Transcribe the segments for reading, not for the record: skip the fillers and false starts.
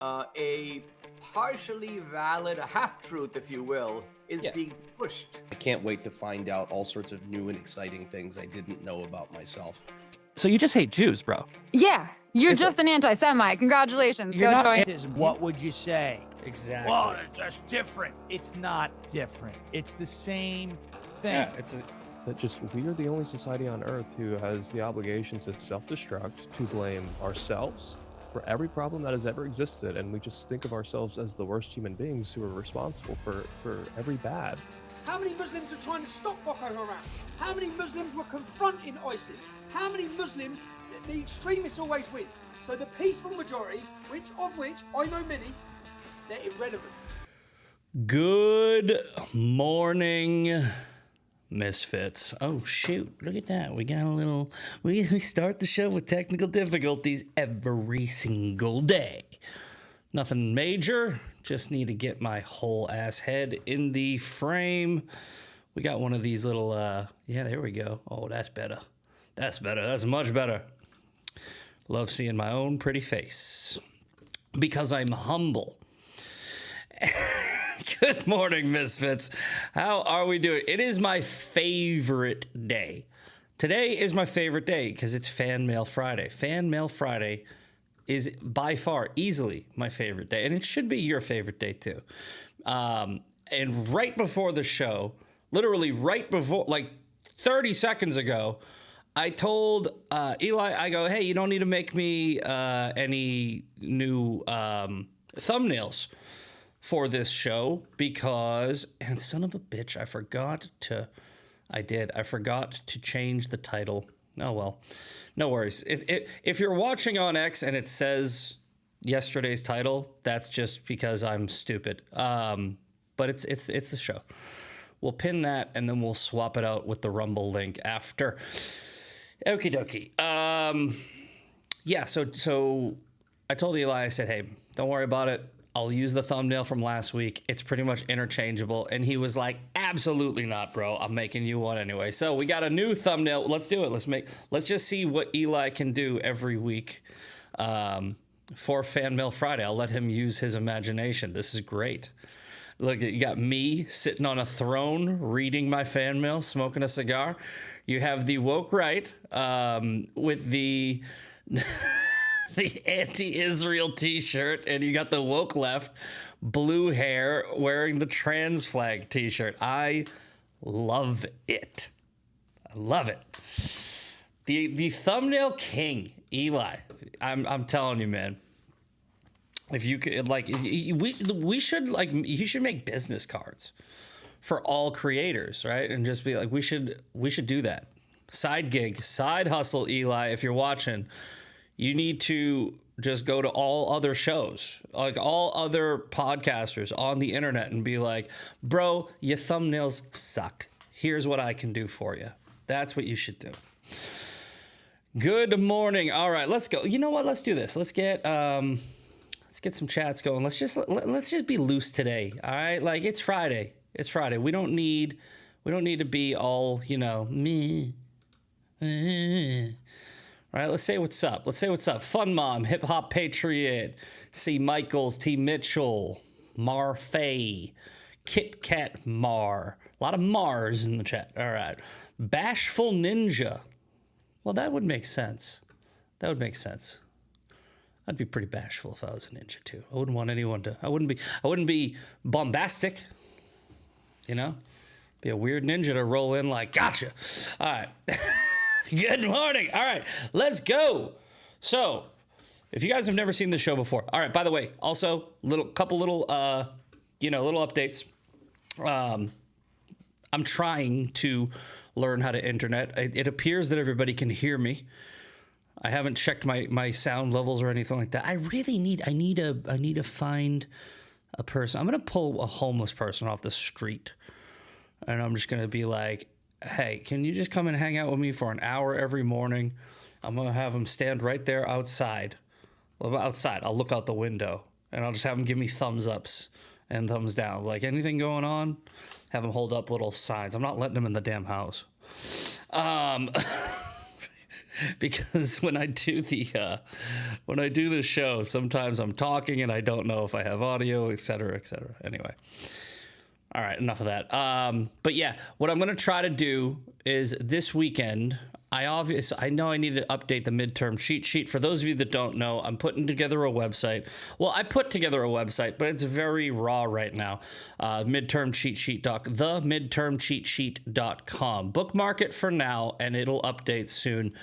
a partially valid, a half-truth, if you will, is being pushed. I can't wait to find out all sorts of new and exciting things I didn't know about myself. So you just hate Jews, bro? Yeah, you're just an anti-Semite. Congratulations. You're Go not join. What would you say? Exactly. Well, that's different. It's not different. It's the same thing. Yeah, it's that just we are the only society on Earth who has the obligation to self-destruct, to blame ourselves for every problem that has ever existed, and we just think of ourselves as the worst human beings who are responsible for every bad. How many Muslims are trying to stop Boko Haram? How many Muslims were confronting ISIS? How many Muslims, the extremists always win. So the peaceful majority, of which I know many, they're irrelevant. Good morning, Misfits. Oh, shoot. Look at that. We got a little... We start the show with technical difficulties every single day. Nothing major. Just need to get my whole ass head in the frame. We got one of these little... Yeah, there we go. Oh, that's better. That's better. That's much better. Love seeing my own pretty face. Because I'm humble. Good morning, Misfits. How are we doing? It is my favorite day. Today is my favorite day because it's Fan Mail Friday. Fan Mail Friday is by far easily my favorite day, and it should be your favorite day too. And right before the show, literally right before, like 30 seconds ago, I told Eli, I go, hey, you don't need to make me any new thumbnails for this show because, and son of a bitch, I forgot to change the title. Oh, well, no worries. If you're watching on X and it says yesterday's title, that's just because I'm stupid. But it's the show. We'll pin that and then we'll swap it out with the Rumble link after. Okie dokie. Yeah, so I told Eli, I said, hey, don't worry about it. I'll use the thumbnail from last week. It's pretty much interchangeable. And he was like, absolutely not, bro. I'm making you one anyway. So we got a new thumbnail. Let's do it. Let's just see what Eli can do every week for Fan Mail Friday. I'll let him use his imagination. This is great. Look, you got me sitting on a throne, reading my fan mail, smoking a cigar. You have the woke right with the... the anti-Israel t-shirt, and you got the woke left, blue hair, wearing the trans flag t-shirt. I love it. I love it. The thumbnail king, Eli. I'm telling you, man. If you could, like, we should, like, you should make business cards for all creators, right? And just be like, we should do that. Side gig, side hustle, Eli. If you're watching, you need to just go to all other shows, like all other podcasters on the internet and be like, bro, your thumbnails suck. Here's what I can do for you. That's what you should do. Good morning. All right, let's go. You know what? Let's do this. Let's get some chats going. Let's just be loose today. All right. Like it's Friday. It's Friday. We don't need to be all, me. All right, let's say what's up. Fun Mom, Hip Hop Patriot, C. Michaels, T. Mitchell, Mar Fay, Kit Kat Mar. A lot of Mars in the chat. All right. Bashful Ninja. Well, that would make sense. I'd be pretty bashful if I was a ninja too. I wouldn't want anyone to. I wouldn't be bombastic. Be a weird ninja to roll in like, gotcha. All right. Good morning. All right, let's go. So, if you guys have never seen the show before, all right. By the way, also couple little updates. I'm trying to learn how to internet. It appears that everybody can hear me. I haven't checked my sound levels or anything like that. I need to find a person. I'm gonna pull a homeless person off the street, and I'm just gonna be like, hey, can you just come and hang out with me for an hour every morning? I'm going to have him stand right there outside. Well, outside. I'll look out the window, and I'll just have him give me thumbs ups and thumbs down. Like, anything going on? Have him hold up little signs. I'm not letting him in the damn house. because when I do the show, sometimes I'm talking and I don't know if I have audio, et cetera, et cetera. Anyway. All right, enough of that. But yeah, what I'm going to try to do is this weekend, I know I need to update the midterm cheat sheet. For those of you that don't know, I'm putting together a website. Well, I put together a website, but it's very raw right now. Themidtermcheatsheet.com. Bookmark it for now, and it'll update soon,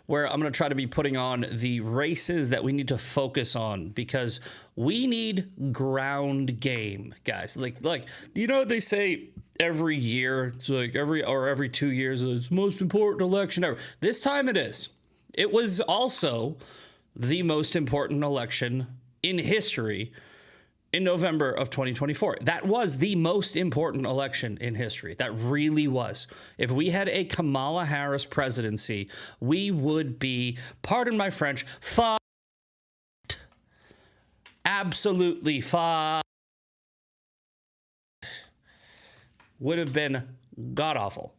where I'm going to try to be putting on the races that we need to focus on, because we need ground game, guys. Like you know, they say every year, it's like every 2 years, it's the most important election ever. This time it is. It was also the most important election in history in November of 2024. That was the most important election in history. That really was. If we had a Kamala Harris presidency, we would be, pardon my French, fucked. Absolutely fucked. Would have been god awful,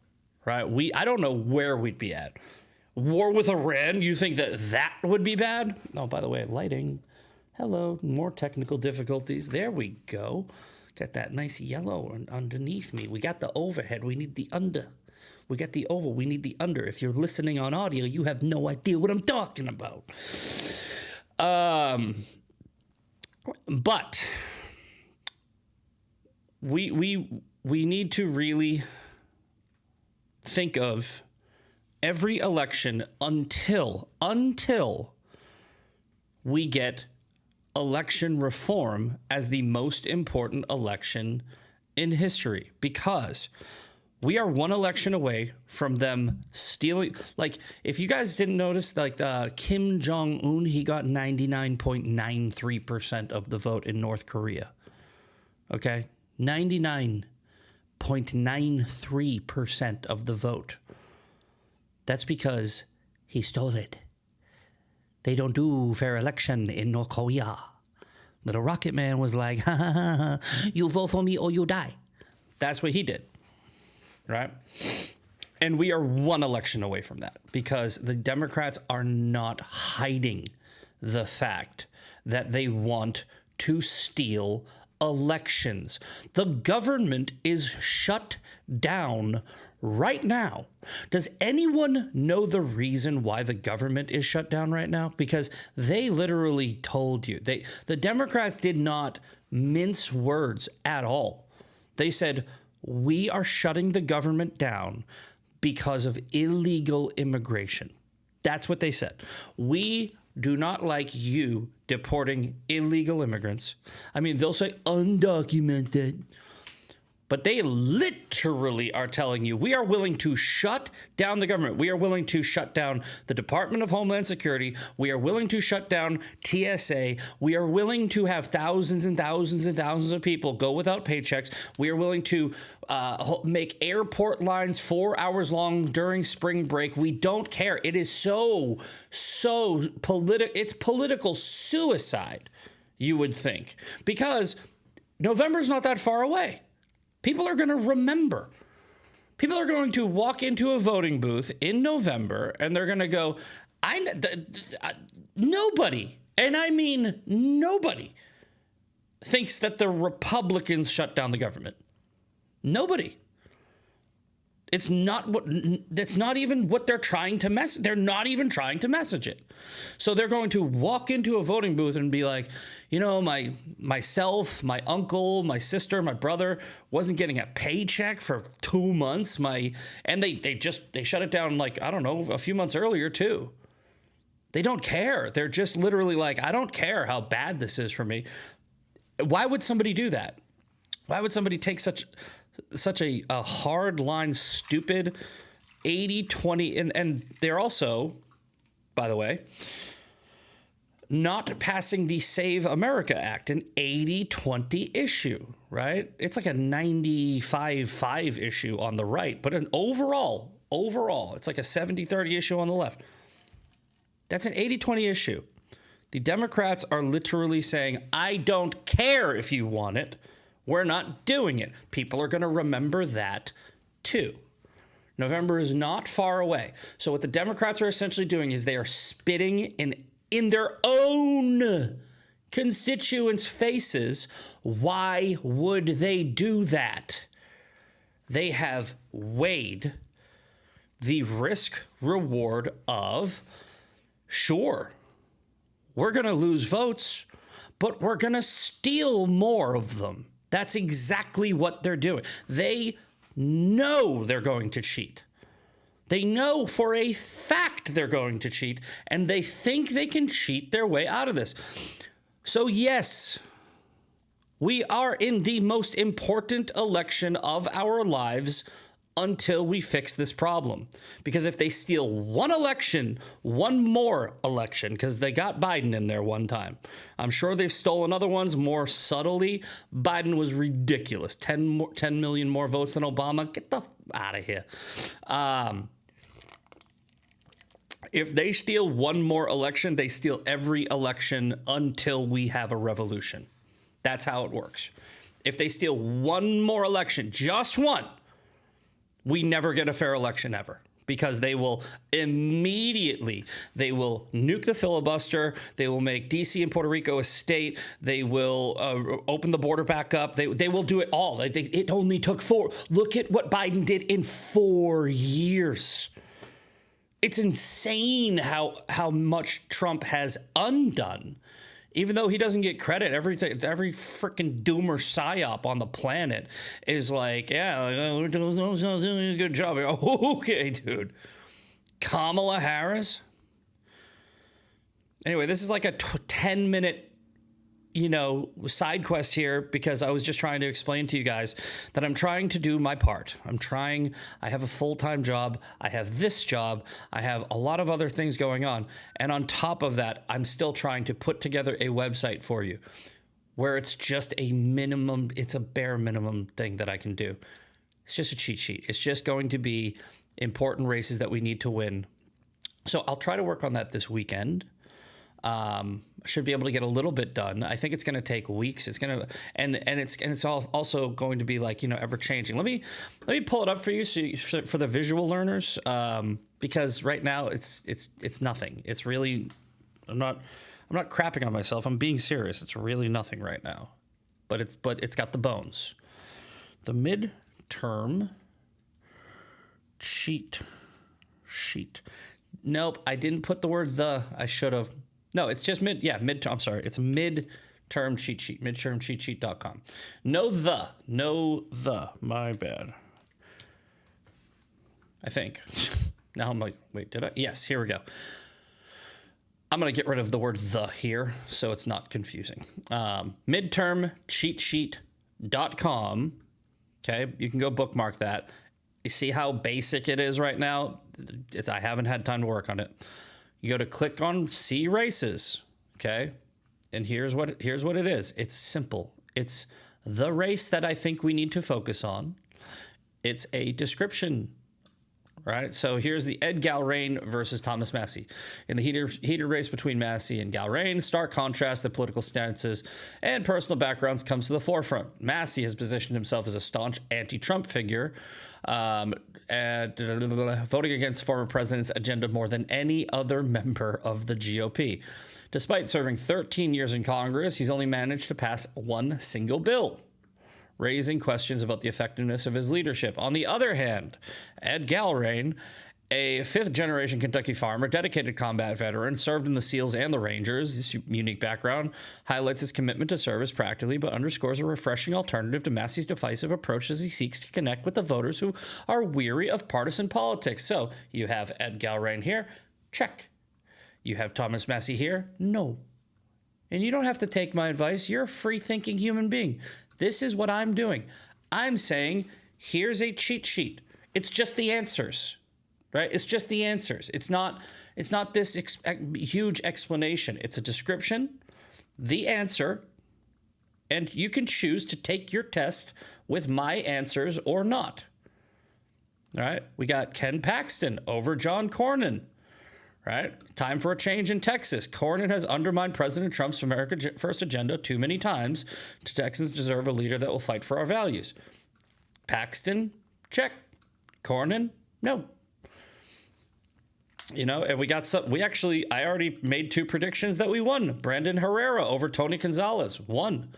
right? I don't know where we'd be at. War with Iran, you think that would be bad? Oh, by the way, lighting. Hello, more technical difficulties. There we go. Got that nice yellow underneath me. We got the overhead. We need the under. We got the over. We need the under. If you're listening on audio, you have no idea what I'm talking about. But we need to really think of every election until we get election reform as the most important election in history, because we are one election away from them stealing. Like, if you guys didn't notice, like Kim Jong-un, he got 99.93% of the vote in North Korea. Okay? 99.93% of the vote. That's because he stole it. They don't do fair election in North Korea. Little Rocket Man was like, ha ha ha ha, you vote for me or you die. That's what he did. Right? And we are one election away from that, because the Democrats are not hiding the fact that they want to steal elections. The government is shut down right now. Does anyone know the reason why the government is shut down right now? Because they literally told you. The Democrats did not mince words at all. They said, we are shutting the government down because of illegal immigration. That's what they said. We do not like you deporting illegal immigrants. I mean, they'll say undocumented, but they literally are telling you, we are willing to shut down the government. We are willing to shut down the Department of Homeland Security. We are willing to shut down TSA. We are willing to have thousands and thousands and thousands of people go without paychecks. We are willing to make airport lines 4 hours long during spring break. We don't care. It is so political. It's political suicide, you would think, because November's not that far away. People are going to remember. People are going to walk into a voting booth in November and they're going to go, nobody, and I mean nobody, thinks that the Republicans shut down the government. Nobody. That's not even what they're trying to message. They're not even trying to message it. So they're going to walk into a voting booth and be like, you know, myself, my uncle, my sister, my brother wasn't getting a paycheck for 2 months. And they shut it down, like, I don't know, a few months earlier too. They don't care. They're just literally like, I don't care how bad this is for me. Why would somebody do that? Why would somebody take such a hard line, stupid 80-20, and they're also, by the way, not passing the Save America Act, an 80-20 issue, right? It's like a 95-5 issue on the right, but an overall, it's like a 70-30 issue on the left. That's an 80-20 issue. The Democrats are literally saying, I don't care if you want it. We're not doing it. People are going to remember that too. November is not far away. So what the Democrats are essentially doing is they are spitting in their own constituents' faces. Why would they do that? They have weighed the risk reward of, sure, we're going to lose votes, but we're going to steal more of them. That's exactly what they're doing. They know they're going to cheat. They know for a fact they're going to cheat, and they think they can cheat their way out of this. So yes, we are in the most important election of our lives until we fix this problem. Because if they steal one election, one more election, because they got Biden in there one time. I'm sure they've stolen other ones more subtly. Biden was ridiculous. 10 million more votes than Obama. Get the out of here. If they steal one more election, they steal every election until we have a revolution. That's how it works. If they steal one more election, just one, we never get a fair election ever, because they will immediately, they will nuke the filibuster. They will make DC and Puerto Rico a state. They will open the border back up. They will do it all. It only took 4. Look at what Biden did in 4 years. It's insane how much Trump has undone. Even though he doesn't get credit, every freaking doomer psyop on the planet is like, yeah, we're doing a good job. Okay, dude. Kamala Harris? Anyway, this is like a 10-minute, side quest here, because I was just trying to explain to you guys that I'm trying to do my part. I have a full-time job. I have this job. I have a lot of other things going on. And on top of that, I'm still trying to put together a website for you where it's just a minimum, it's a bare minimum thing that I can do. It's just a cheat sheet. It's just going to be important races that we need to win. So I'll try to work on that this weekend. Should be able to get a little bit done. I think it's going to take weeks. It's going to, and it's also going to be like, ever changing. Let me pull it up for you, for the visual learners, because right now it's nothing. It's really, I'm not crapping on myself. I'm being serious. It's really nothing right now, but it's got the bones. The midterm cheat sheet. Nope, I didn't put the word the. I should have. No, it's just midterm. I'm sorry. It's midterm cheat sheet, midtermcheatsheet.com. No the, my bad. I think. Now I'm like, wait, did I? Yes, here we go. I'm going to get rid of the word the here so it's not confusing. Midtermcheatsheet.com. Okay, you can go bookmark that. You see how basic it is right now? I haven't had time to work on it. You go to click on see races, okay? And here's what it is. It's simple. It's the race that I think we need to focus on. It's a description, right? So here's the Ed Galrain versus Thomas Massie. In the heated race between Massie and Galrain, stark contrast, the political stances and personal backgrounds comes to the forefront. Massie has positioned himself as a staunch anti-Trump figure, and voting against the former president's agenda more than any other member of the GOP. Despite serving 13 years in Congress, he's only managed to pass one single bill, raising questions about the effectiveness of his leadership. On the other hand, Ed Galrain, a fifth-generation Kentucky farmer, dedicated combat veteran, served in the SEALs and the Rangers. This unique background highlights his commitment to service practically, but underscores a refreshing alternative to Massie's divisive approach as he seeks to connect with the voters who are weary of partisan politics. So you have Ed Galrain here, check. You have Thomas Massie here, no. And you don't have to take my advice. You're a free-thinking human being. This is what I'm doing. I'm saying, here's a cheat sheet. It's just the answers. Right? It's just the answers. It's not this huge explanation. It's a description, the answer, and you can choose to take your test with my answers or not. All right? We got Ken Paxton over John Cornyn. Right? Time for a change in Texas. Cornyn has undermined President Trump's America First agenda too many times. Texans deserve a leader that will fight for our values. Paxton, check. Cornyn, No. You know, and I already made 2 predictions that we won. Brandon Herrera over Tony Gonzalez, won.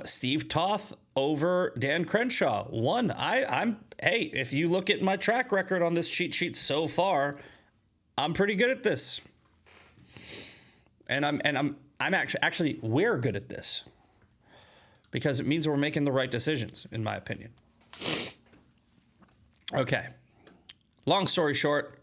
Steve Toth over Dan Crenshaw, won. Hey, if you look at my track record on this cheat sheet so far, I'm pretty good at this. And I'm actually we're good at this. Because it means we're making the right decisions, in my opinion. Okay. Long story short,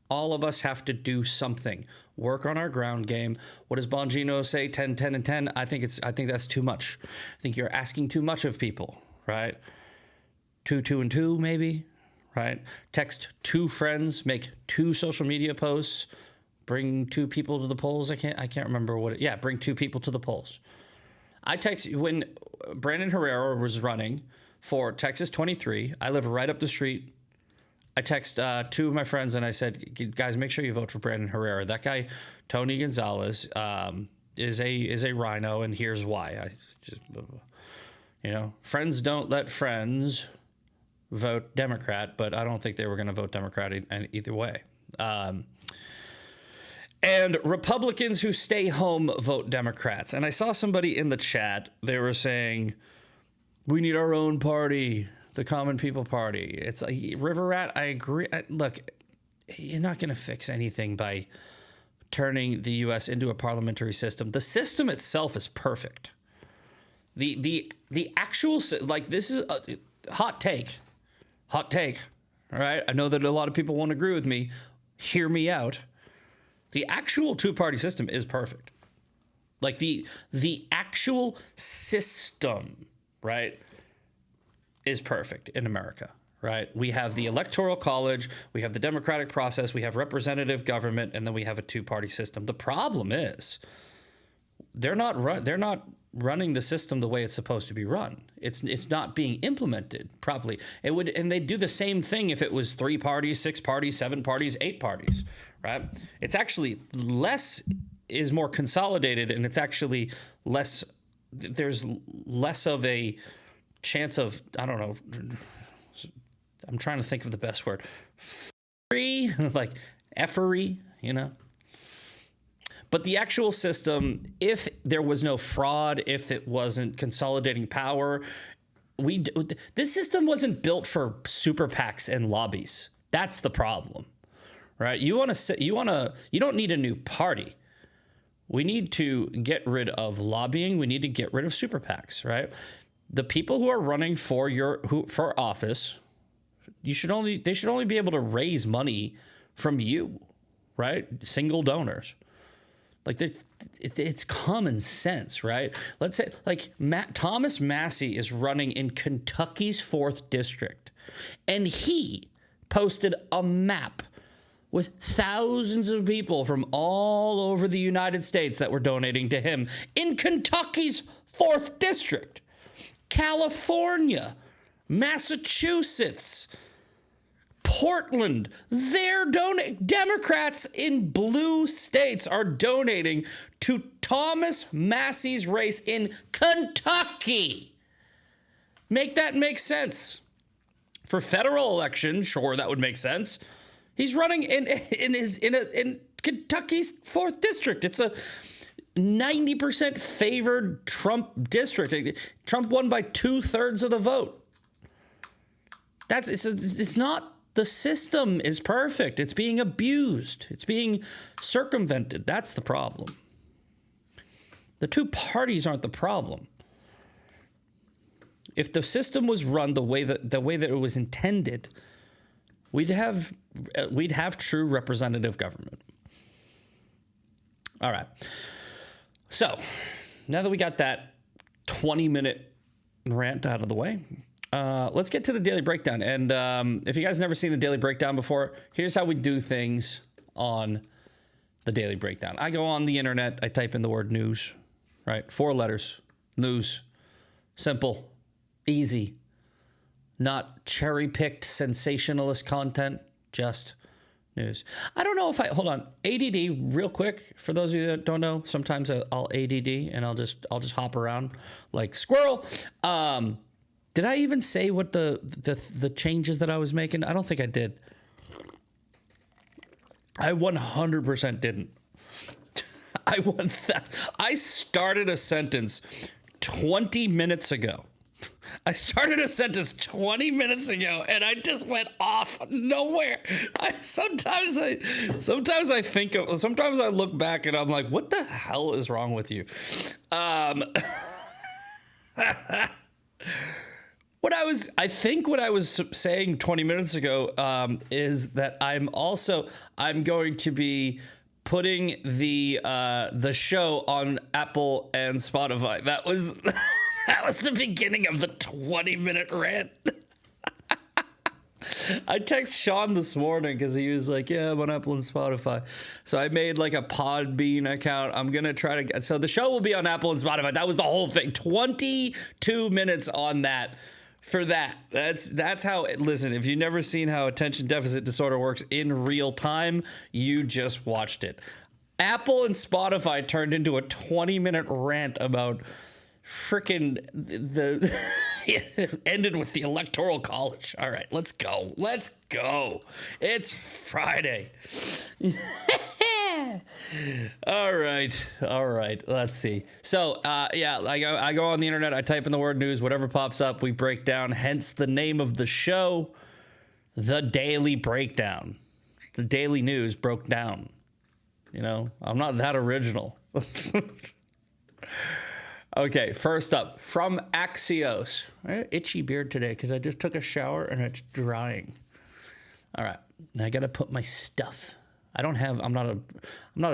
all of us have to do something. Work on our ground game. What does Bongino say? 10, 10, and 10? I think that's too much. I think you're asking too much of people, right? 2, 2, and 2, maybe, right? Text 2 friends, make 2 social media posts, bring 2 people to the polls. I can't remember bring 2 people to the polls. I text when Brandon Herrera was running for Texas 23. I live right up the street. I text 2 of my friends and I said, guys, make sure you vote for Brandon Herrera. That guy, Tony Gonzalez, is a rhino, and here's why. Friends don't let friends vote Democrat, but I don't think they were going to vote Democrat either way. And Republicans who stay home vote Democrats. And I saw somebody in the chat, they were saying, we need our own party. The Common People Party. It's like, River Rat, I agree. Look, you're not going to fix anything by turning the U.S. into a parliamentary system. The system itself is perfect. The actual, like, this is a hot take. Hot take. All right? I know that a lot of people won't agree with me. Hear me out. The actual 2-party system is perfect. Like, the actual system, right, is perfect in America, right? We have the Electoral College, we have the democratic process, we have representative government, and then we have a 2-party system. The problem is they're not running the system the way it's supposed to be run. It's not being implemented properly. And they'd do the same thing if it was 3 parties, 6 parties, 7 parties, 8 parties, right? It's actually is more consolidated, and it's actually there's less of a chance of, I don't know, I'm trying to think of the best word, free, like effery, But the actual system, if there was no fraud, if it wasn't consolidating power, this system wasn't built for super PACs and lobbies. That's the problem, right? You don't need a new party. We need to get rid of lobbying. We need to get rid of super PACs, right? The people who are running for office, they should only be able to raise money from you, right? Single donors. Like, it's common sense, right? Let's say, like, Thomas Massey is running in Kentucky's 4th district, and he posted a map with thousands of people from all over the United States that were donating to him in Kentucky's 4th district. California, Massachusetts, Portland, they're donating. Democrats in blue states are donating to Thomas Massey's race in Kentucky. Make that make sense. For federal election, sure, that would make sense. He's running in Kentucky's 4th district. It's a 90% favored Trump district. Trump won by 2/3 of the vote. It's not, the system is perfect. It's being abused. It's being circumvented. That's the problem. The 2 parties aren't the problem. If the system was run the way that it was intended, we'd have true representative government. All right. So, now that we got that 20-minute rant out of the way, let's get to the Daily Breakdown. And if you guys never seen the Daily Breakdown before, here's how we do things on the Daily Breakdown. I go on the internet, I type in the word news, right? 4 letters, news, simple, easy, not cherry-picked sensationalist content, just news. I don't know if hold on, ADD real quick, for those of you that don't know, sometimes I'll ADD and I'll just hop around like squirrel. Did I even say what the changes that I was making? I don't think I did. I 100% didn't. I started a sentence 20 minutes ago. And I just went off nowhere. Sometimes I look back and I'm like, what the hell is wrong with you? What I was saying 20 minutes ago is that I'm going to be putting the show on Apple and Spotify. That was the beginning of the 20-minute rant. I text Sean this morning because he was like, yeah, I'm on Apple and Spotify. So I made like a Podbean account. I'm going to try to so the show will be on Apple and Spotify. That was the whole thing. 22 minutes on that. For that, that's how. Listen, if you've never seen how attention deficit disorder works in real time, you just watched it. Apple and Spotify turned into a 20-minute rant about freaking the ended with the Electoral College. All right, let's go. It's Friday. All right. Let's see. So, I go on the internet. I type in the word news. Whatever pops up, we break down. Hence the name of the show, The Daily Breakdown. The daily news broke down. You know, I'm not that original. Okay, first up from Axios. Itchy beard today because I just took a shower and it's drying. All right, now I got to put my stuff. I'm not a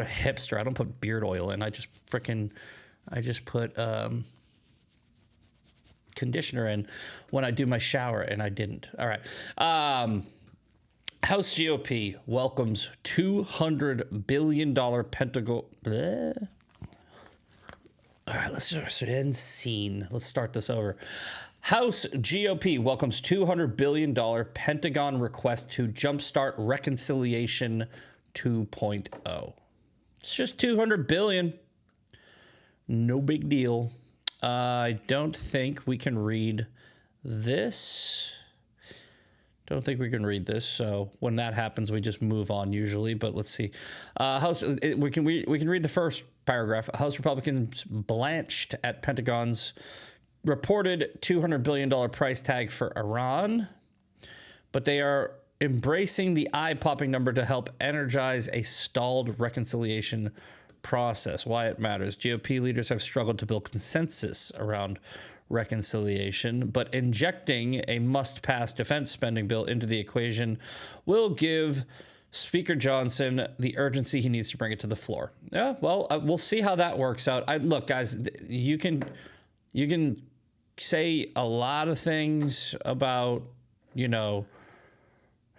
hipster. I don't put beard oil in. I just put conditioner in when I do my shower, and I didn't. All right. House GOP welcomes $200 billion Pentagon. Bleh. All right, let's end scene. Let's start this over. House GOP welcomes $200 billion Pentagon request to jumpstart reconciliation 2.0. It's just $200 billion. No big deal. I don't think we can read this. So when that happens, we just move on usually. But let's see. We can read the first paragraph. House Republicans blanched at Pentagon's reported $200 billion price tag for Iran, but they are embracing the eye-popping number to help energize a stalled reconciliation process. Why it matters. GOP leaders have struggled to build consensus around reconciliation, but injecting a must-pass defense spending bill into the equation will give Speaker Johnson the urgency he needs to bring it to the floor. Yeah, well, we'll see how that works out. Look, guys, you can say a lot of things about,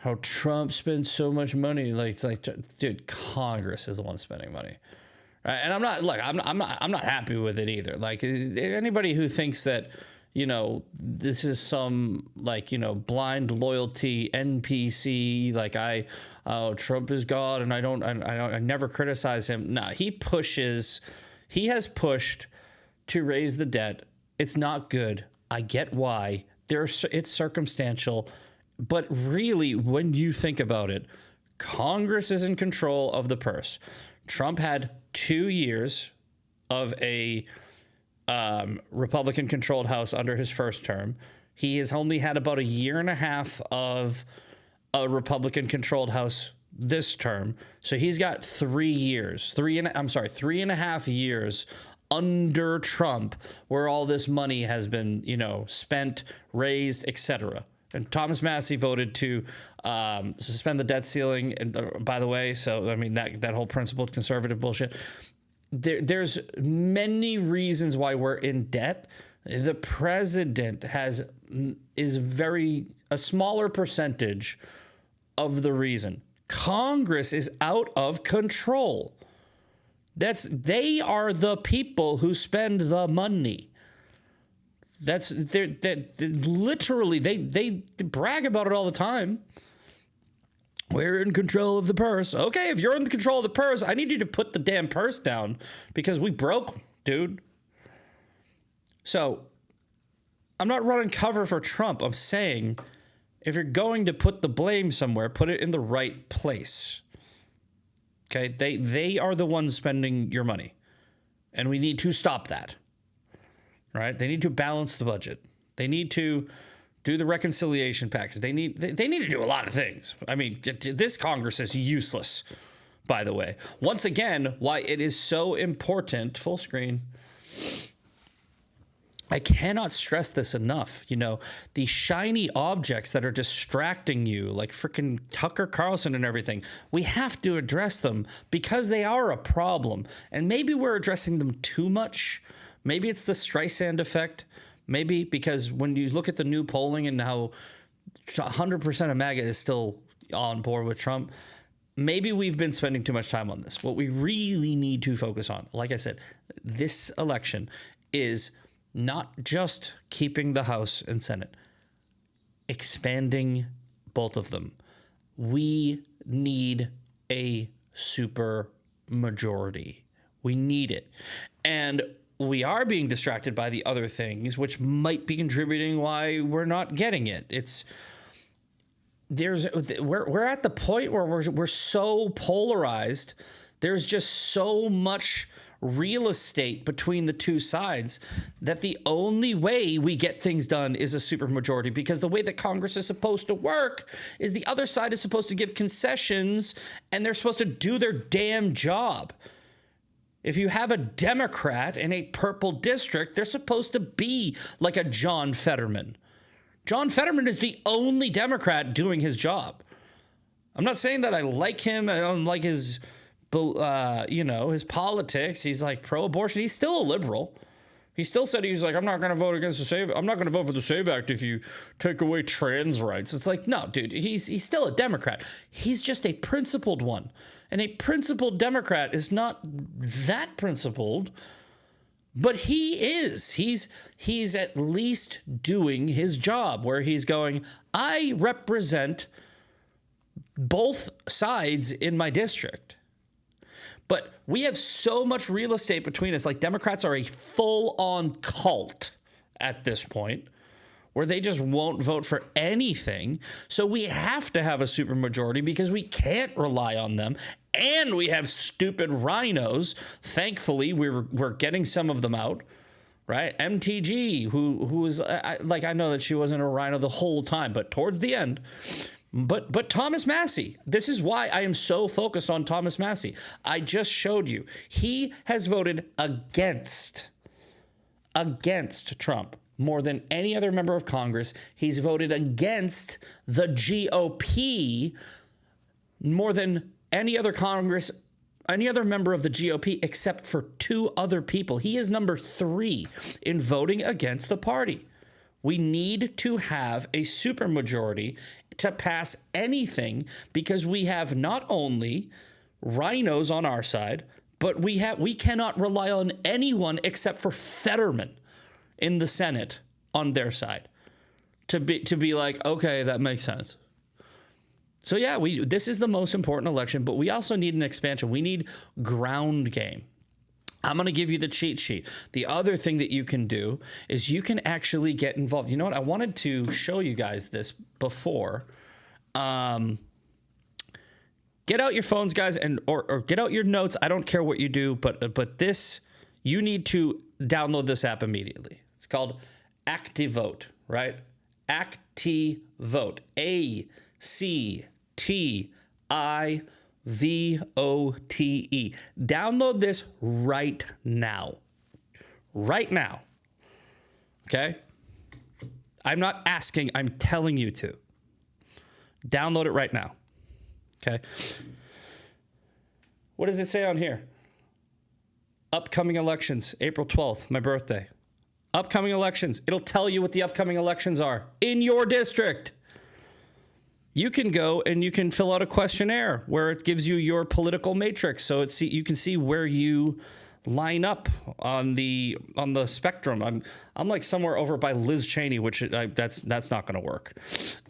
how Trump spends so much money. It's like, dude, Congress is the one spending money. Right? And I'm not happy with it either. Like, anybody who thinks that, this is some blind loyalty NPC, Trump is God and I never criticize him. Nah, he has pushed to raise the debt. It's not good. I get why. It's circumstantial. But really, when you think about it, Congress is in control of the purse. Trump had 2 years of a Republican-controlled House under his first term. He has only had about a year and a half of a Republican-controlled House this term. So he's got 3 years, 3.5 years under Trump, where all this money has been, spent, raised, etc. And Thomas Massey voted to suspend the debt ceiling. And by the way, so I mean that whole principled conservative bullshit. There's many reasons why we're in debt. The president is a smaller percentage of the reason. Congress is out of control. They are the people who spend the money. Literally they brag about it all the time. We're in control of the purse. Okay, if you're in control of the purse, I need you to put the damn purse down because we broke, dude. So not running cover for Trump. I'm saying if you're going to put the blame somewhere, put it in the right place. Okay? They are the ones spending your money. And we need to stop that. Right? They need to balance the budget. They need to do the reconciliation package. They need to do a lot of things. I mean, this Congress is useless, by the way. Once again, why it is so important, full screen. I cannot stress this enough. You know, the shiny objects that are distracting you, like freaking Tucker Carlson and everything, we have to address them because they are a problem. And maybe we're addressing them too much. Maybe it's the Streisand effect. Maybe because when you look at the new polling and how 100% of MAGA is still on board with Trump, maybe we've been spending too much time on this. What we really need to focus on, like I said, this election is not just keeping the House and Senate, expanding both of them. We need a super majority. We need it. And we are being distracted by the other things, which might be contributing why we're not getting it. We're at the point where we're so polarized. There's just so much real estate between the two sides that the only way we get things done is a supermajority, because the way that Congress is supposed to work is the other side is supposed to give concessions and they're supposed to do their damn job. If you have a Democrat in a purple district, they're supposed to be like a John Fetterman. John Fetterman is the only Democrat doing his job. I'm not saying that I like him. I don't like his his politics. He's like pro-abortion. He's still a liberal. He still said he's like, I'm not going to vote against the SAVE. I'm not going to vote for the SAVE Act if you take away trans rights. It's like, no, dude, he's still a Democrat. He's just a principled one. And a principled Democrat is not that principled, but he is. He's at least doing his job where he's going, I represent both sides in my district. But we have so much real estate between us. Like, Democrats are a full-on cult at this point where they just won't vote for anything. So we have to have a supermajority because we can't rely on them. And we have stupid rhinos. Thankfully, we're getting some of them out, right? MTG, who is like, I know that she wasn't a rhino the whole time, but towards the end. But Thomas Massie, this is why I am so focused on Thomas Massie. I just showed you. He has voted against Trump more than any other member of Congress. He's voted against the GOP more than any other member of the GOP except for two other people. He is number 3 in voting against the party. We need to have a supermajority to pass anything because we have not only rhinos on our side, but we cannot rely on anyone except for Fetterman in the Senate on their side to be like, okay, that makes sense. So yeah, this is the most important election, but we also need an expansion. We need ground game. I'm going to give you the cheat sheet. The other thing that you can do is you can actually get involved. You know what? I wanted to show you guys this before. Get out your phones, guys, or get out your notes. I don't care what you do, but this, you need to download this app immediately. It's called ActiVote, right? ActiVote. ActiVote. Download this right now. Right now. Okay? I'm not asking, I'm telling you to. Download it right now. Okay? What does it say on here? Upcoming elections, April 12th, my birthday. Upcoming elections. It'll tell you what the upcoming elections are in your district. You can go and you can fill out a questionnaire where it gives you your political matrix, so you can see where you line up on the spectrum. I'm like somewhere over by Liz Cheney, which that's not going to work.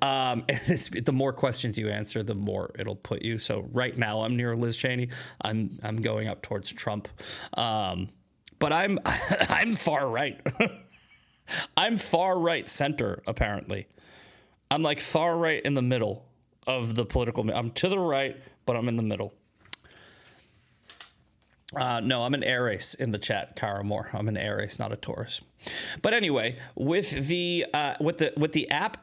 And the more questions you answer, the more it'll put you. So right now I'm near Liz Cheney. I'm going up towards Trump, but I'm far right. I'm far right center, apparently. I'm like far right in the middle of the political. I'm to the right, but I'm in the middle. No, I'm an Aries in the chat, Kara Moore. I'm an Aries, not a Taurus. But anyway, with the app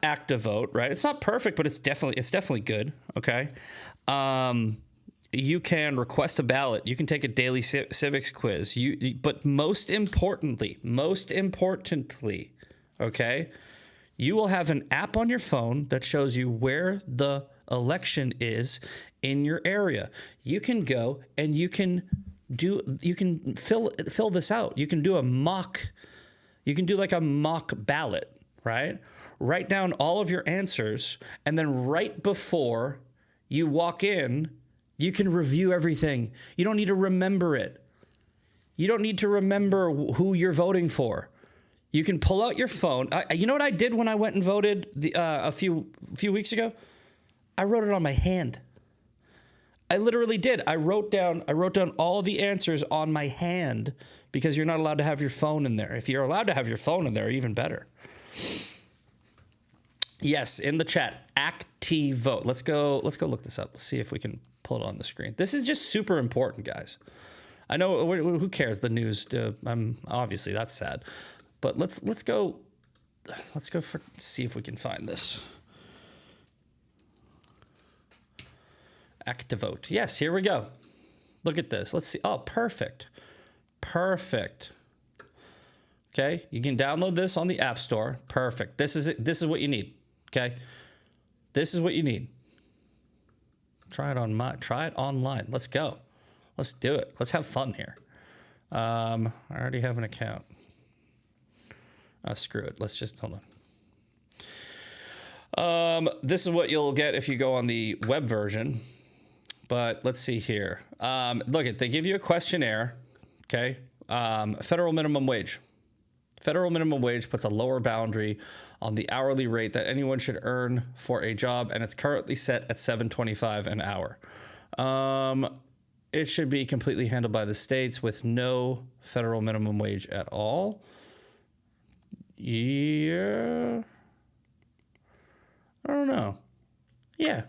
ActiVote, right? It's not perfect, but it's definitely good. Okay. You can request a ballot. You can take a daily civics quiz. But most importantly, okay, you will have an app on your phone that shows you where the election is in your area. You can go and you can fill this out. You can do like a mock ballot, right? Write down all of your answers, and then right before you walk in, you can review everything. You don't need to remember it. You don't need to remember who you're voting for. You can pull out your phone. You know what I did when I went and voted a few weeks ago? I wrote it on my hand. I literally did. I wrote down all the answers on my hand, because you're not allowed to have your phone in there. If you're allowed to have your phone in there, even better. Yes, in the chat, ActiVote. Let's go look this up. Let's see if we can pull it on the screen. This is just super important, guys. I know, who cares, the news? Obviously that's sad, but let's go see if we can find this. ActiVote. Yes, here we go. Look at this. Let's see. Oh, perfect. Okay, you can download this on the App Store. Perfect. This is it. This is what you need. Okay, this is what you need. Try it online. Let's go. Let's do it. Let's have fun here. I already have an account. Screw it. Let's just hold on. This is what you'll get if you go on the web version. But let's see here. They give you a questionnaire. Okay. Federal minimum wage. Federal minimum wage puts a lower boundary on the hourly rate that anyone should earn for a job, and it's currently set at $7.25 an hour. It should be completely handled by the states with no federal minimum wage at all. Yeah. I don't know. Yeah.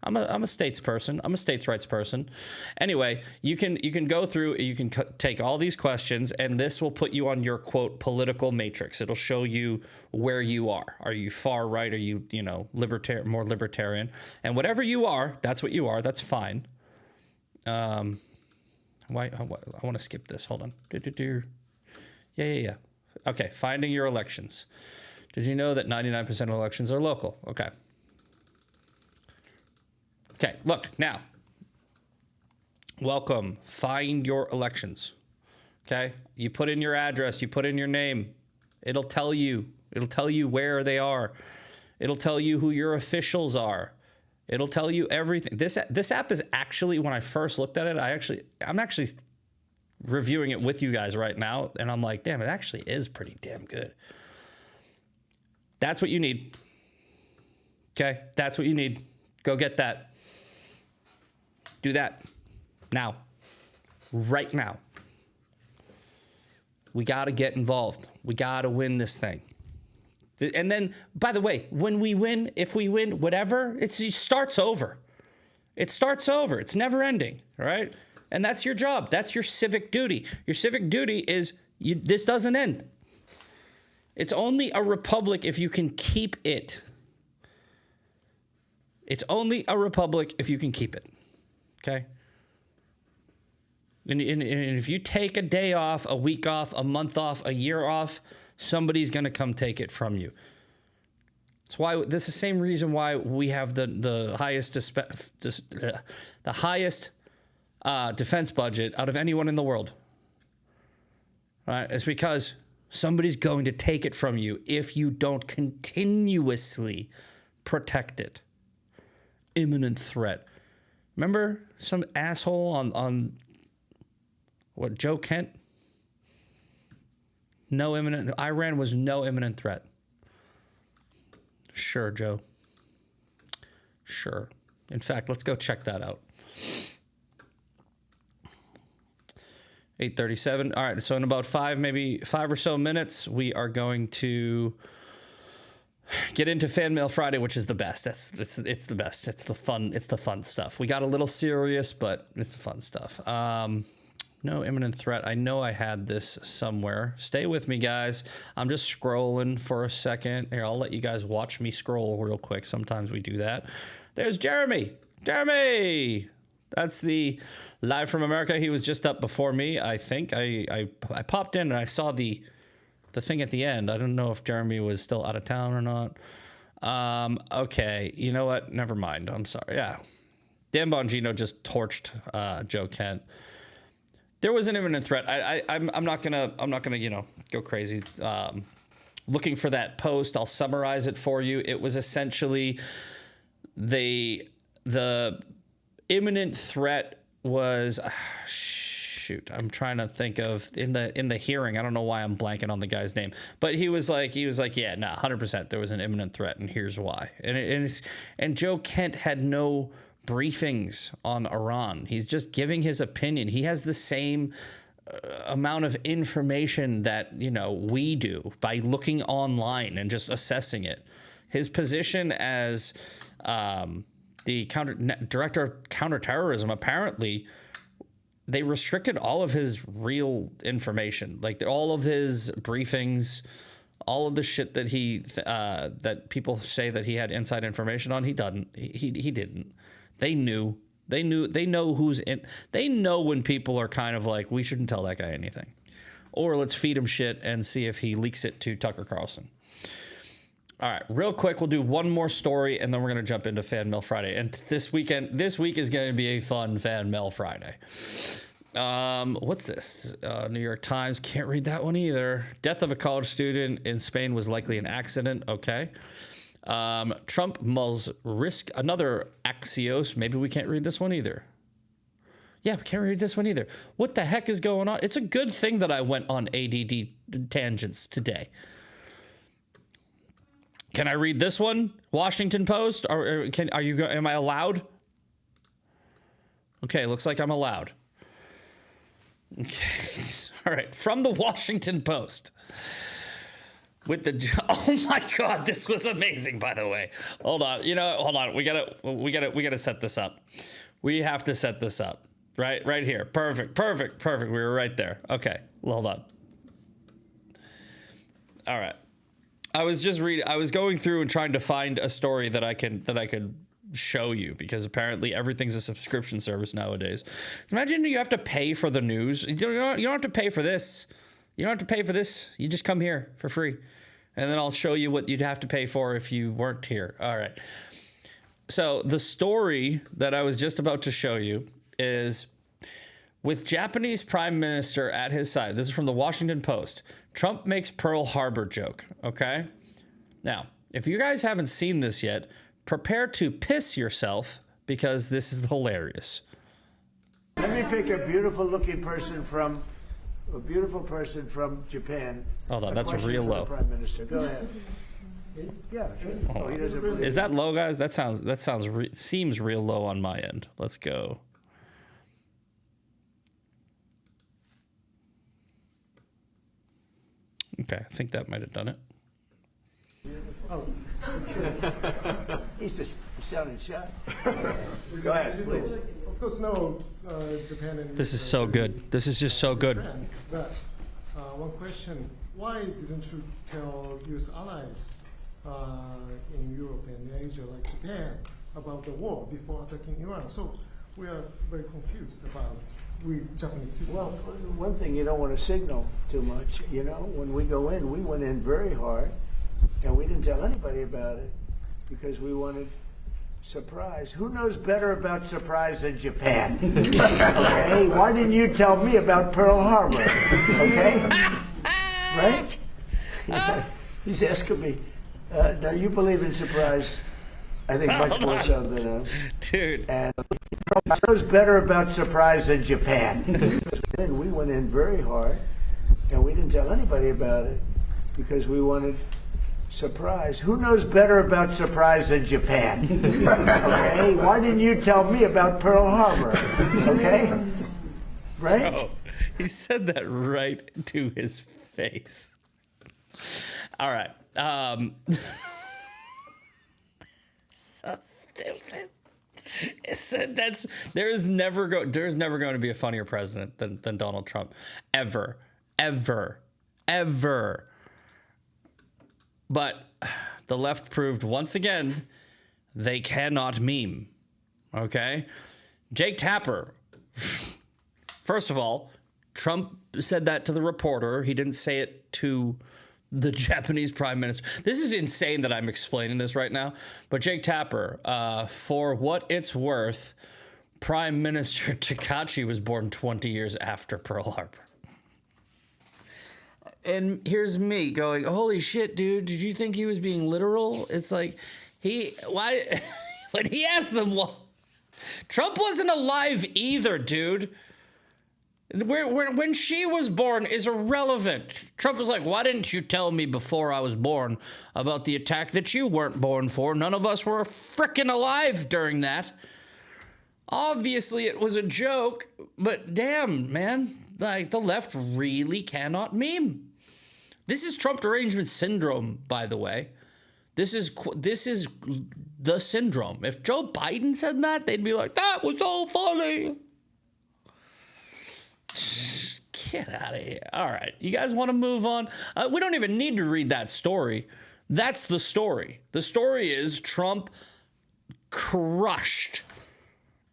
I'm a states person. I'm a states rights person. Anyway, you can go through, you can take all these questions, and this will put you on your quote political matrix. It'll show you where you are. Are you far right? Are you more libertarian? And whatever you are, that's what you are. That's fine. I want to skip this. Hold on. Yeah. Okay, finding your elections. Did you know that 99% of elections are local? Okay. Okay, look, now. Welcome. Find your elections. Okay? You put in your address, you put in your name. It'll tell you. It'll tell you where they are. It'll tell you who your officials are. It'll tell you everything. This app is actually, when I first looked at it, I'm actually reviewing it with you guys right now, and I'm like, damn, it actually is pretty damn good. That's what you need. Okay? That's what you need. Go get that. Do that now, right now. We got to get involved. We got to win this thing. And then, by the way, when we win, if we win, whatever, it starts over. It starts over. It's never ending, right? And that's your job. That's your civic duty. Your civic duty is this doesn't end. It's only a republic if you can keep it. It's only a republic if you can keep it. Okay. And if you take a day off, a week off, a month off, a year off, somebody's going to come take it from you. That's why this is the same reason why we have the highest defense budget out of anyone in the world. Right? It's because somebody's going to take it from you if you don't continuously protect it. Imminent threat. Remember some asshole on what, Joe Kent? Iran was no imminent threat. Sure, Joe. Sure. In fact, let's go check that out. 8:37. All right, so in about maybe five or so minutes, we are going to get into Fan Mail Friday, which is the best. It's the best. It's the fun stuff. We got a little serious, but it's the fun stuff. No imminent threat. I know I had this somewhere. Stay with me, guys. I'm just scrolling for a second. Here, I'll let you guys watch me scroll real quick. Sometimes we do that. There's Jeremy. Jeremy! That's the Live from America. He was just up before me, I think. I popped in and I saw the thing at the end. I don't know if Jeremy was still out of town or not. Okay, you know what? Never mind. I'm sorry. Yeah. Dan Bongino just torched Joe Kent. There was an imminent threat. I'm not gonna go crazy looking for that post. I'll summarize it for you. It was essentially the imminent threat was shoot. I'm trying to think of in the hearing. I don't know why I'm blanking on the guy's name, but he was like, yeah, nah, 100%. There was an imminent threat, and here's why. And Joe Kent had no briefings on Iran. He's just giving his opinion. He has the same amount of information that we do by looking online and just assessing it. His position as the director of counterterrorism, apparently they restricted all of his real information, like all of his briefings, all of the shit that that people say that he had inside information on. He doesn't. He didn't. They knew. They know who's in. They know when people are kind of like, we shouldn't tell that guy anything, or let's feed him shit and see if he leaks it to Tucker Carlson. All right, real quick, we'll do one more story and then we're gonna jump into Fan Mail Friday. And this week is gonna be a fun Fan Mail Friday. What's this? New York Times. Can't read that one either. Death of a college student in Spain was likely an accident. Okay. Trump mulls risk another Axios. Maybe we can't read this one either. Yeah, we can't read this one either. What the heck is going on? It's a good thing that I went on ADD tangents today. Can I read this one? Washington Post? Am I allowed? Okay, looks like I'm allowed. Okay. All right, from the Washington Post. Oh my God, this was amazing, by the way. Hold on. Hold on. We gotta set this up. We have to set this up. Right here. Perfect. We were right there. Okay. Hold on. All right. I was going through and trying to find a story that I could show you, because apparently everything's a subscription service nowadays. So imagine you have to pay for the news. You don't have to pay for this. You don't have to pay for this. You just come here for free. And then I'll show you what you'd have to pay for if you weren't here. All right. So the story that I was just about to show you is, with Japanese Prime Minister at his side. This is from the Washington Post. Trump makes Pearl Harbor joke. Okay. Now, if you guys haven't seen this yet, prepare to piss yourself, because this is hilarious. Let me pick a beautiful person from Japan. Hold on, that's real low. Prime Minister, go ahead. Yeah, sure. Oh, he doesn't believe. Is that low, guys? That seems real low on my end. Let's go. Okay, I think that might have done it. Oh. He's just sounding shy. Go ahead, please. Of course, no, Japan and this is so good. This is just so good. But one question: why didn't you tell U.S. allies in Europe and Asia, like Japan, about the war before attacking Iran? So we are very confused about we Japanese citizens. Well, one thing, you don't want to signal too much. When we go in, we went in very hard, and we didn't tell anybody about it because we wanted surprise. Who knows better about surprise than Japan? Okay, why didn't you tell me about Pearl Harbor? Okay, right? He's asking me. Now you believe in surprise? I think much more so than us, dude. And who knows better about surprise than Japan? We went in very hard, and we didn't tell anybody about it because we wanted surprise. Who knows better about surprise than Japan? Okay, why didn't you tell me about Pearl Harbor? Okay, right? Bro, He said that right to his face. All right. So stupid. It said there's never going to be a funnier president than Donald Trump. Ever. But the left proved once again they cannot meme. Okay? Jake Tapper. First of all, Trump said that to the reporter. He didn't say it to the Japanese prime minister. This is insane that I'm explaining this right now. But Jake Tapper, for what it's worth, Prime Minister Takachi was born 20 years after Pearl Harbor. And here's me going, holy shit, dude, did you think he was being literal? It's like, why, when he asked them, what, Trump wasn't alive either, dude. When she was born is irrelevant. Trump was like, why didn't you tell me before I was born about the attack that you weren't born for? None of us were frickin' alive during that. Obviously, it was a joke, but damn, man, like the left really cannot meme. This is Trump derangement syndrome, by the way. This is the syndrome. If Joe Biden said that, they'd be like, that was so funny. Get out of here. All right. You guys want to move on? We don't even need to read that story. That's the story. The story is Trump crushed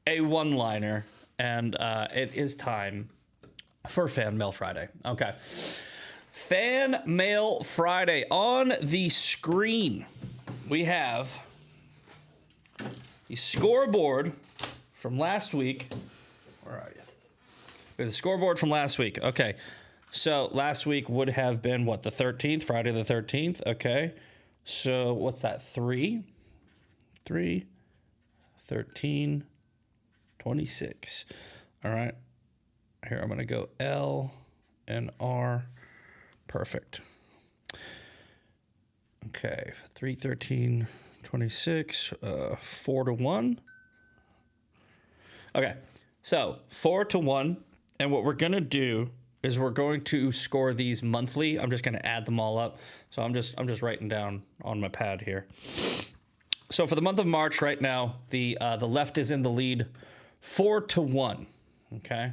a one-liner, and it is time for Fan Mail Friday. Okay. Fan Mail Friday. On the screen, we have the scoreboard from last week. Where are you? We have the scoreboard from last week. Okay. So last week would have been, what, the 13th? Friday the 13th? Okay. So what's that? 3, 13, 26. All right. Here, I'm going to go L and R. Perfect. Okay. 3, 13, 26. 4-1. Okay. So 4-1. And what we're going to do is we're going to score these monthly. I'm just going to add them all up. So I'm just writing down on my pad here. So for the month of March right now, the left is in the lead 4-1. Okay.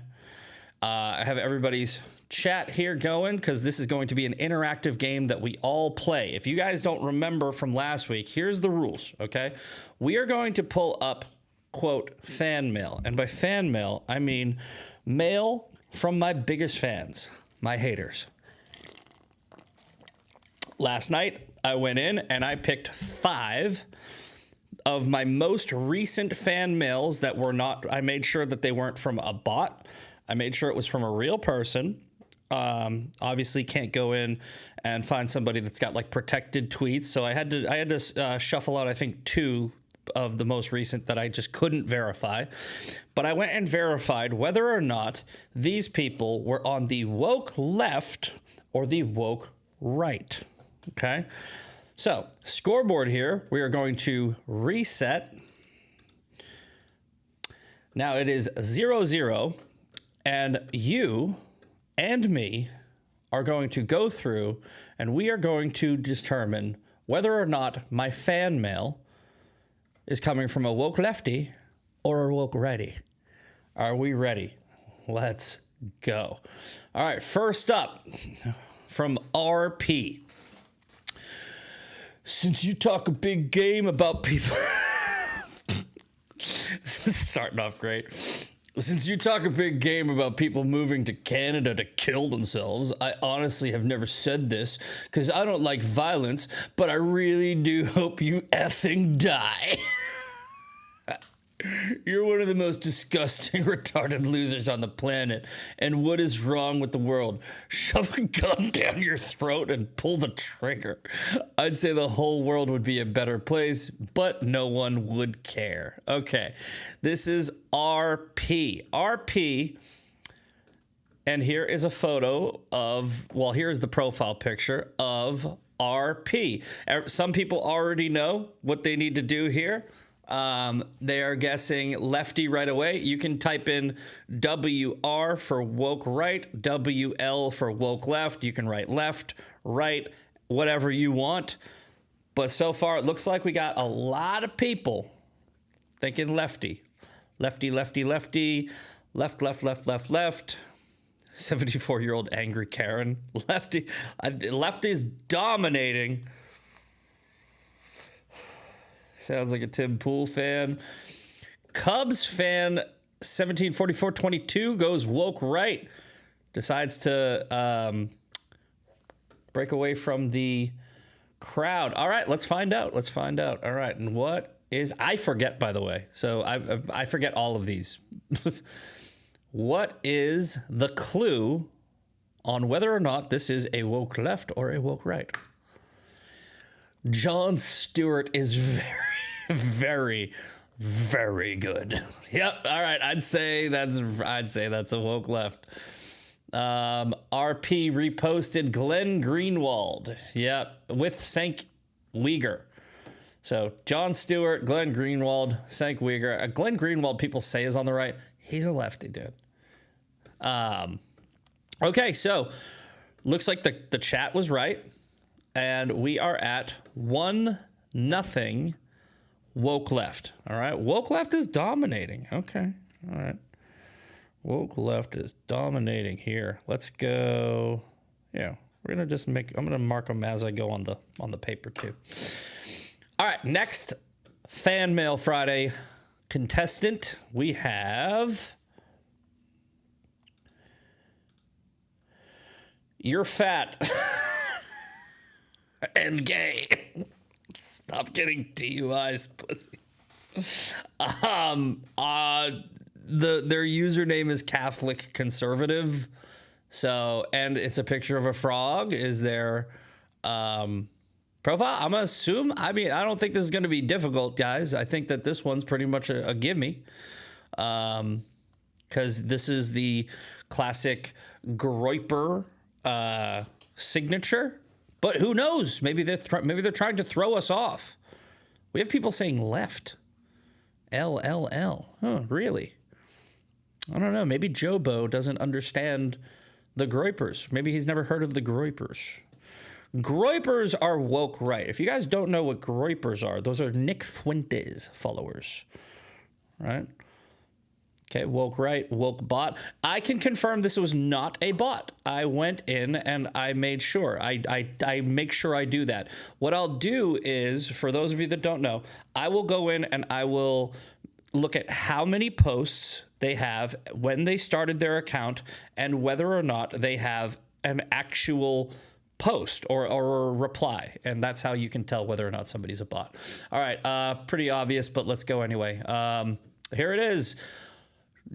I have everybody's chat here going because this is going to be an interactive game that we all play. If you guys don't remember from last week, here's the rules. Okay. We are going to pull up, quote, fan mail. And by fan mail, I mean mail from my biggest fans, my haters. Last night, I went in and I picked 5 of my most recent fan mails that were not, I made sure that they weren't from a bot. I made sure it was from a real person. Obviously can't go in and find somebody that's got like protected tweets. So I had to shuffle out, I think, 2 of the most recent that I just couldn't verify. But I went and verified whether or not these people were on the woke left or the woke right. Okay. So scoreboard here, we are going to reset. Now it is 0-0, and you and me are going to go through and we are going to determine whether or not my fan mail is coming from a woke lefty or a woke righty. Are we ready? Let's go. All right, first up from RP. Since you talk a big game about people... This is starting off great. Since you talk a big game about people moving to Canada to kill themselves, I honestly have never said this because I don't like violence, but I really do hope you effing die. You're one of the most disgusting, retarded losers on the planet. And what is wrong with the world? Shove a gun down your throat and pull the trigger. I'd say the whole world would be a better place, but no one would care. Okay, this is RP. RP, and here is a photo of, well, here's the profile picture of RP. Some people already know what they need to do here. They are guessing lefty right away. You can type in WR for woke right, WL for woke left. You can write left, right, whatever you want. But so far, it looks like we got a lot of people thinking lefty. Lefty, lefty, lefty. Left, left, left, left, left. 74-year-old angry Karen. Lefty. Lefty is dominating. Sounds like a Tim Pool fan. Cubs fan 174422 goes woke right. Decides to break away from the crowd. All right, let's find out. Let's find out. All right, and what is... I forget, by the way. So I forget all of these. What is the clue on whether or not this is a woke left or a woke right? Jon Stewart is very, very, very good. Yep. All right. I'd say that's a woke left. RP reposted Glenn Greenwald. Yep. With Cenk Uygur. So Jon Stewart, Glenn Greenwald, Cenk Uygur. Glenn Greenwald, people say is on the right. He's a lefty, dude. Okay. So looks like the chat was right. And we are at 1-0 woke left. All right. Woke left is dominating. Okay. All right. Woke left is dominating here. Let's go. Yeah. We're going to just I'm going to mark them as I go on the paper too. All right. Next Fan Mail Friday contestant. We have... You're fat. And gay. Stop getting DUIs, pussy. Their username is Catholic Conservative. So, and it's a picture of a frog is their profile. I'm gonna assume. I mean, I don't think this is gonna be difficult, guys. I think that this one's pretty much a gimme. Because this is the classic Groyper signature. But who knows? Maybe they're trying to throw us off. We have people saying left. LLL. Oh, really? I don't know. Maybe Jobo doesn't understand the Groypers. Maybe he's never heard of the Groypers. Groypers are woke right. If you guys don't know what Groypers are, those are Nick Fuentes followers. Right? Okay, woke right, woke bot. I can confirm this was not a bot. I went in and I made sure. I make sure I do that. What I'll do is, for those of you that don't know, I will go in and I will look at how many posts they have, when they started their account, and whether or not they have an actual post or a reply. And that's how you can tell whether or not somebody's a bot. All right, pretty obvious, but let's go anyway. Here it is.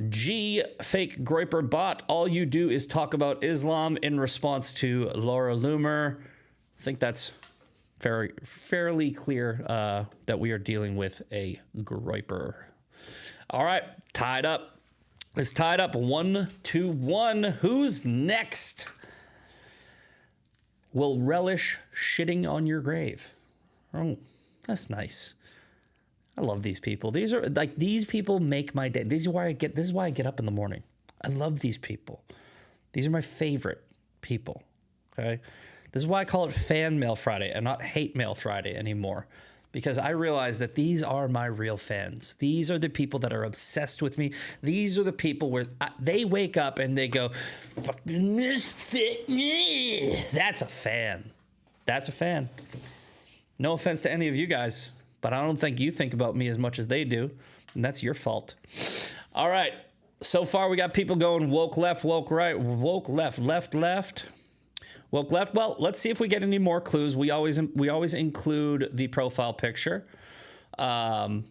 G fake Groyper bot. All you do is talk about Islam in response to Laura Loomer. I think that's fairly clear that we are dealing with a Groyper. All right, tied up. It's tied up 1-1. Who's next? Will relish shitting on your grave. Oh, that's nice. I love these people. These people make my day. This is why I get up in the morning. I love these people. These are my favorite people. Okay? This is why I call it Fan Mail Friday and not Hate Mail Friday anymore. Because I realize that these are my real fans. These are the people that are obsessed with me. These are the people where they wake up and they go, "Fucking misfit." That's a fan. That's a fan. No offense to any of you guys, but I don't think you think about me as much as they do, and that's your fault. All right. So far, we got people going woke left, woke right, woke left, left, left. Woke left. Well, let's see if we get any more clues. We always include the profile picture. Okay.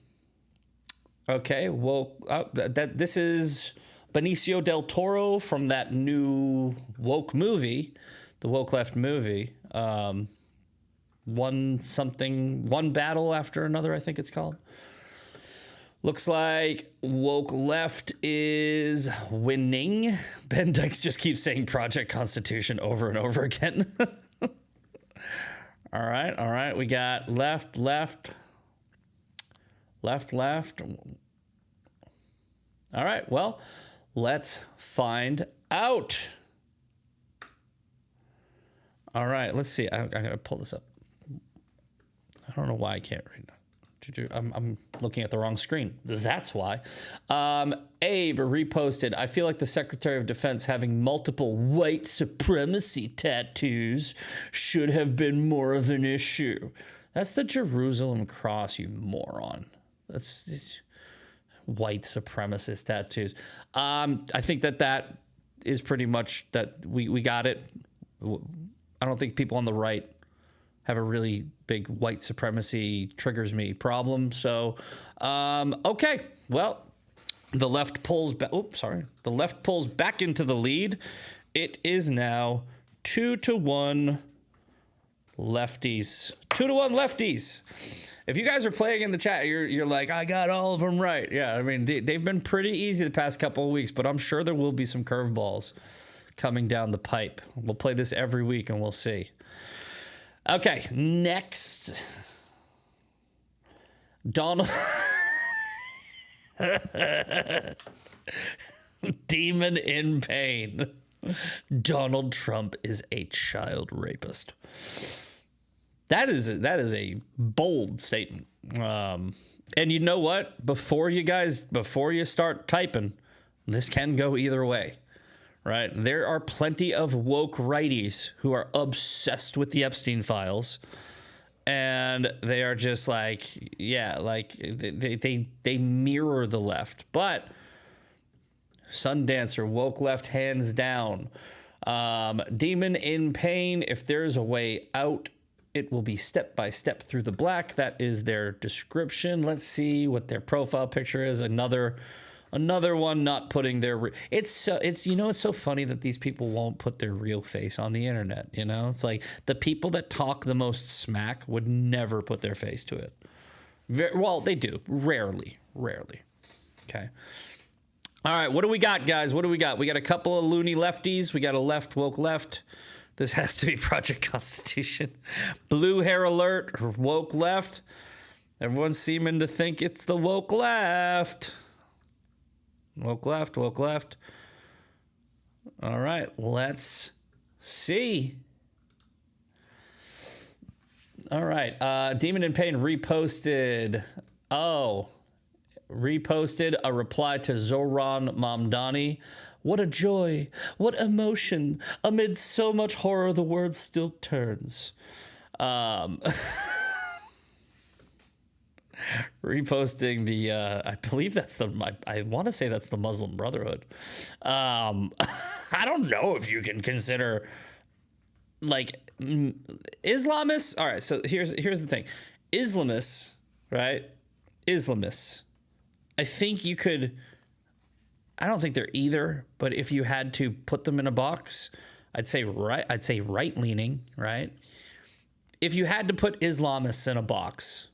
Woke. This is Benicio del Toro from that new woke movie, the woke left movie. One battle after another, I think it's called. Looks like woke left is winning. Ben Dykes just keeps saying Project Constitution over and over again. All right. We got left. Left. All right, well, let's find out. All right, let's see. I gotta pull this up. I don't know why I can't right now. I'm looking at the wrong screen. That's why. Abe reposted, I feel like the Secretary of Defense having multiple white supremacy tattoos should have been more of an issue. That's the Jerusalem cross, you moron. That's white supremacist tattoos. I think that is pretty much that we got it. I don't think people on the right have a really big white supremacy triggers me problem. So, okay, well, the left pulls back. Oops, sorry. The left pulls back into the lead. It is now 2-1 lefties. 2-1 lefties. If you guys are playing in the chat, you're like, I got all of them right. Yeah, I mean, they've been pretty easy the past couple of weeks, but I'm sure there will be some curveballs coming down the pipe. We'll play this every week and we'll see. Okay, next. Donald. Demon in pain. Donald Trump is a child rapist. That is a bold statement. And you know what? Before you start typing, this can go either way. Right? There are plenty of woke righties who are obsessed with the Epstein files. And they are just like, yeah, like they mirror the left. But Sundancer, woke left, hands down. Demon in pain, if there's a way out, it will be step by step through the black. That is their description. Let's see what their profile picture is. Another one not putting their it's so funny that these people won't put their real face on the internet. You know, it's like the people that talk the most smack would never put their face to it. Well, they do rarely. Okay. All right, what do we got, guys? What do we got? We got a couple of loony lefties. We got a left, woke left. This has to be Project Constitution. Blue hair alert, woke left. Everyone's seeming to think it's the woke left. Woke left. All right, let's see. All right, Demon in Pain reposted. Reposted a reply to Zoran Mamdani. What a joy, what emotion. Amid so much horror, the world still turns. Reposting the I believe that's I want to say that's the Muslim Brotherhood. I don't know if you can consider like Islamists. All right, so here's the thing. Islamists, right? Islamists. I think you could, I don't think they're either, but if you had to put them in a box, I'd say right leaning, right? If you had to put Islamists in a box,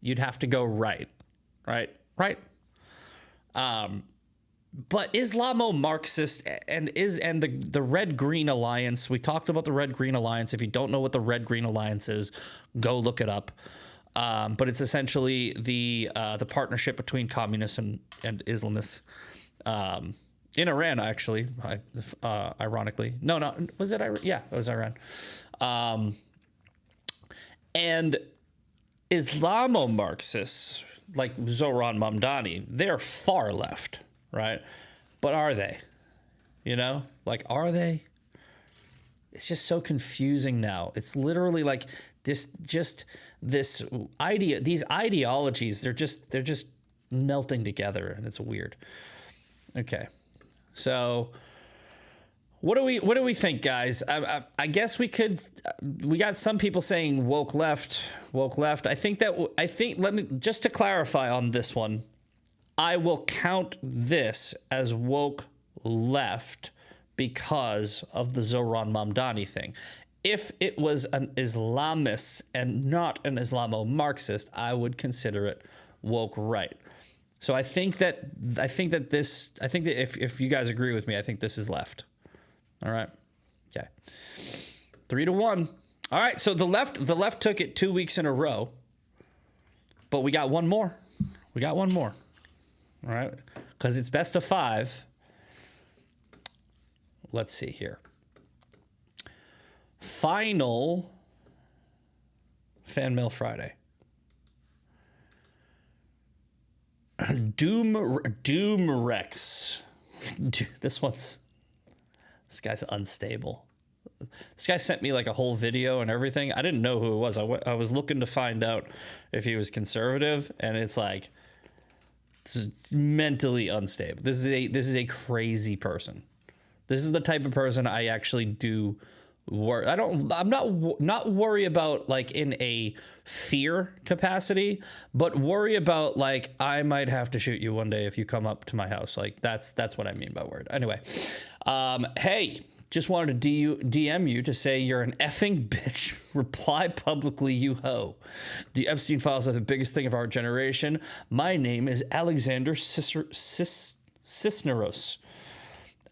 you'd have to go right. But Islamo-Marxist and the Red-Green Alliance, we talked about the Red-Green Alliance. If you don't know what the Red-Green Alliance is, go look it up. But it's essentially the partnership between communists and Islamists in Iran, actually. Ironically, no, was it Iran? Yeah, it was Iran. And Islamo-Marxists like Zoran Mamdani, they're far left, right? But are they? You know, like, are they? It's just so confusing now. It's literally like these ideologies, they're just melting together, and it's weird. Okay, so what do we think, guys? I guess we got some people saying woke left. I think let me just to clarify on this one, I will count this as woke left because of the Zoran Mamdani thing. If it was an Islamist and not an Islamo-Marxist, I would consider it woke right. So I think that if you guys agree with me, I think this is left. All right. Okay. 3-1. All right. So the left took it 2 weeks in a row, but we got one more. We got one more. All right. Because it's best of 5. Let's see here. Final Fan Mail Friday. Doom Rex. Dude, this guy's unstable. This guy sent me like a whole video and everything. I didn't know who it was. I was looking to find out if he was conservative, and it's like it's mentally unstable. This is a crazy person. This is the type of person I actually do worry. I'm not worry about like in a fear capacity, but worry about like I might have to shoot you one day if you come up to my house. Like that's what I mean by word. Anyway, hey, just wanted to DM you to say you're an effing bitch. Reply publicly, you hoe. The Epstein files are the biggest thing of our generation. My name is Alexander Cisneros.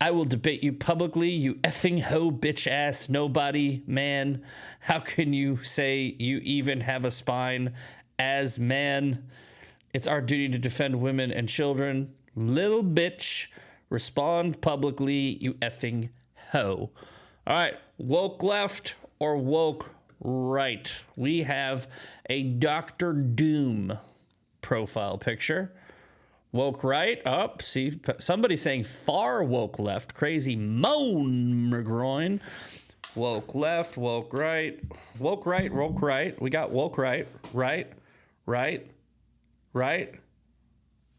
I will debate you publicly, you effing hoe, bitch ass, nobody, man. How can you say you even have a spine as man? It's our duty to defend women and children. Little bitch, respond publicly, you effing hoe. All right, woke left or woke right? We have a Dr. Doom profile picture. Woke right up. See, somebody's saying far woke left. Crazy moan McGroin. Woke left, woke right. Woke right, woke right. We got woke right, right, right, right.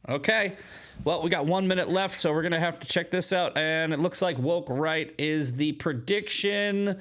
Okay. Well, we got 1 minute left, so we're going to have to check this out. And it looks like woke right is the prediction.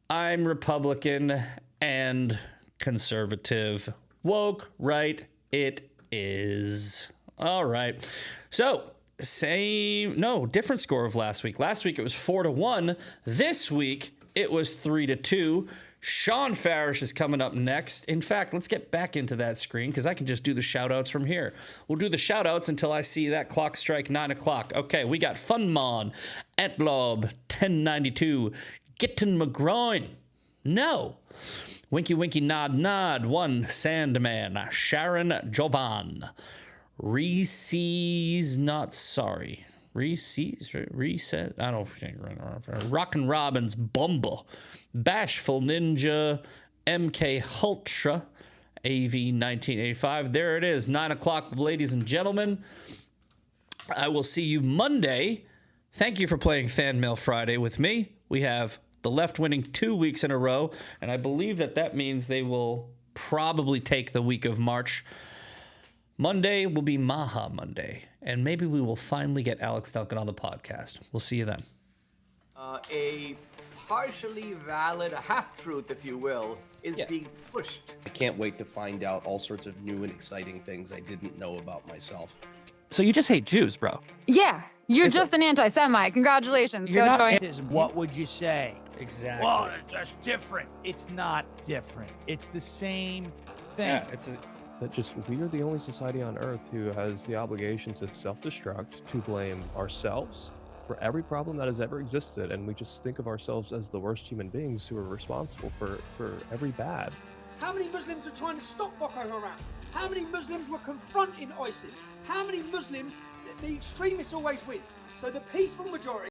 I'm Republican and conservative. Woke right it is. All right. So different score of last week. Last week it was 4-1. This week it was 3-2. Sean Farish is coming up next. In fact, let's get back into that screen because I can just do the shout outs from here. We'll do the shout outs until I see that clock strike 9 o'clock. Okay, we got Funmon, Etlob, 1092, Gittin McGroin. No. Winky Winky Nod Nod, 1 Sandman, Sharon Jovan, Reese's Not Sorry, Reset, I don't know, Rockin' Robbins, Bumble, Bashful Ninja, MK Hultra, AV 1985. There it is, 9 o'clock, ladies and gentlemen. I will see you Monday. Thank you for playing Fan Mail Friday with me. We have the left winning 2 weeks in a row, and I believe that means they will probably take the week of March. Monday will be Maha Monday, and maybe we will finally get Alex Duncan on the podcast. We'll see you then. A partially valid, a half-truth, if you will, is being pushed. I can't wait to find out all sorts of new and exciting things I didn't know about myself. So you just hate Jews, bro? Yeah, you're just an anti-Semite. Congratulations. You're not What would you say? Exactly. Well, that's different. It's not different. It's the same thing. Yeah, That just we are the only society on Earth who has the obligation to self-destruct, to blame ourselves for every problem that has ever existed, and we just think of ourselves as the worst human beings who are responsible for every bad. How many Muslims are trying to stop Boko Haram? How many Muslims were confronting ISIS? How many Muslims, the extremists always win. So the peaceful majority